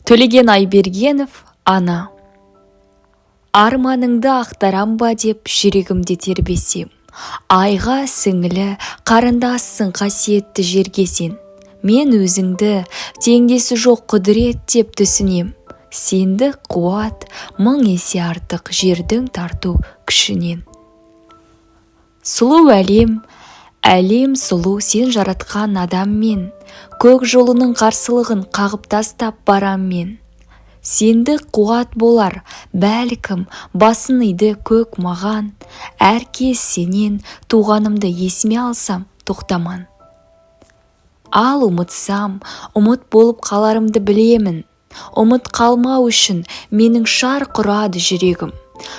Төлеген Айбергенов, ана. Арманыңды ақтарам ба деп жүрегімде тербесем, айға сіңілі қарындассың қасиетті жерге сен. Мен өзіңді теңдесі жоқ құдірет деп түсінем. Сенді қуат мың есе артық жердің тарту күшінен. Сұлу әлем, әлем сұлу сен жаратқан адаммен, көк жолының қарсылығын қағып тастап барам мен. Сенді қуат болар, бәлкім басын иді көк маған, әр кез сенен туғанымды есіме алсам тоқтаман. Ал ұмытсам, ұмыт болып қаларымды білемін. Ұмыт қалмау үшін менің шар құрады жүрегім.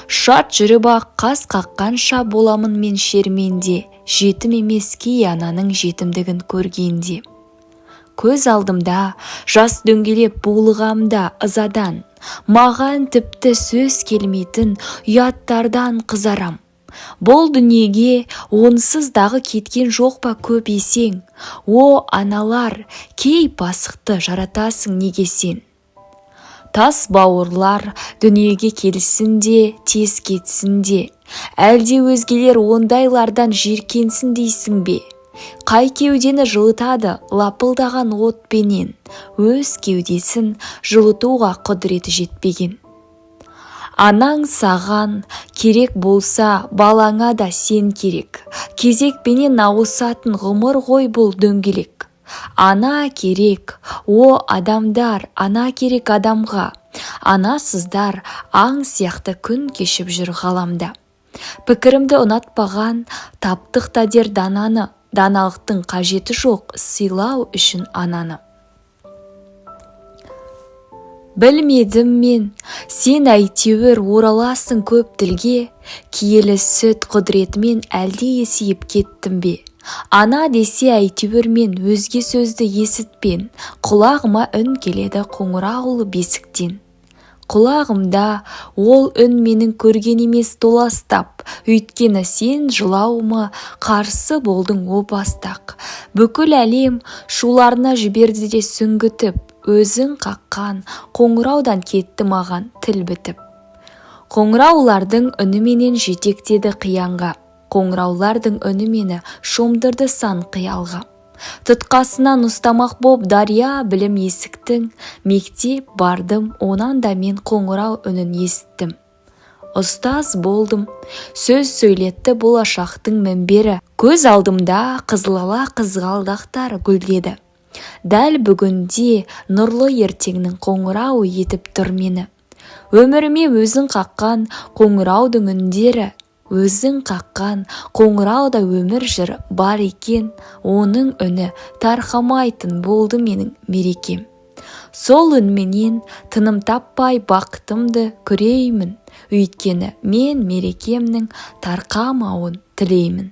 Шат жүріп ақ қас қаққанша боламын мен шерменде, жетім емес кей ананың жетімдігін көргенде. Көз алдымда жас дөңгелеп булығамда ызадан, маған тіпті сөз келмейтін ұяттардан қызарам. Бұл дүниеге онсыз дағы кеткен жоқ па көп есең? О, аналар, кей пасықты жаратасың неге сен? Тас бауырлар дүниеге келсін де, тез кетсін де, әлде өзгелер ондайлардан жиіркенсін дейсің бе? Қай кеудені жылытады лапылдаған отпенен, өз кеудесін жылытуға құдіреті жетпеген. Анаң саған керек болса, балаңа да сен керек. Кезекпенен ауысатын ғұмыр ғой бұл дөңгелек. Ана керек, о адамдар, ана керек адамға. Анасыздар аң сияқты күн кешіп жүр ғаламда. Пікірімді ұнатпаған, таптық та дер дананы, даналықтың қажеті жоқ сыйлау үшін ананы. Білмедім мен, сен әйтеуір ораласың көп тілге, киелі сүт құдіретімен әлде есейіп кеттім бе? Ана десе әйтеуір мен өзге сөзді есітпен, құлағыма үн келеді қоңыраулы бесіктен. Құлағымда ол үн менің көрген емес толастап, өйткені сен жылауыма қарсы болдың о бастақ. Бүкіл әлем шуларына жіберді де сүңгітіп, өзің қаққан қоңыраудан кетті маған тіл бітіп. Қоңыраулардың үніменен жетектеді қиянға, қоңыраулардың үні мені шомдырды сан қиялға. Тұтқасынан ұстамақ боп дария білім есіктің, мектеп бардым, онан да мен қоңырау үнін естім. Ұстаз болдым, сөз сөйлетті болашақтың мінбері, көз алдымда қызылала қызғалдақтар гүлдеді. Дәл бүгінде нұрлы ертеңнің қоңырау етіп тұр мені. Өміріме өзің қаққан қоңыраудың үндері, өзің қаққан қоңырауда өмір жыр бар екен, оның үні тарқамайтын болды менің мерекем. Сол үнменен тыным таппай бақытымды көреймін, өйткені мен мерекемнің тарқамауын тілеймін.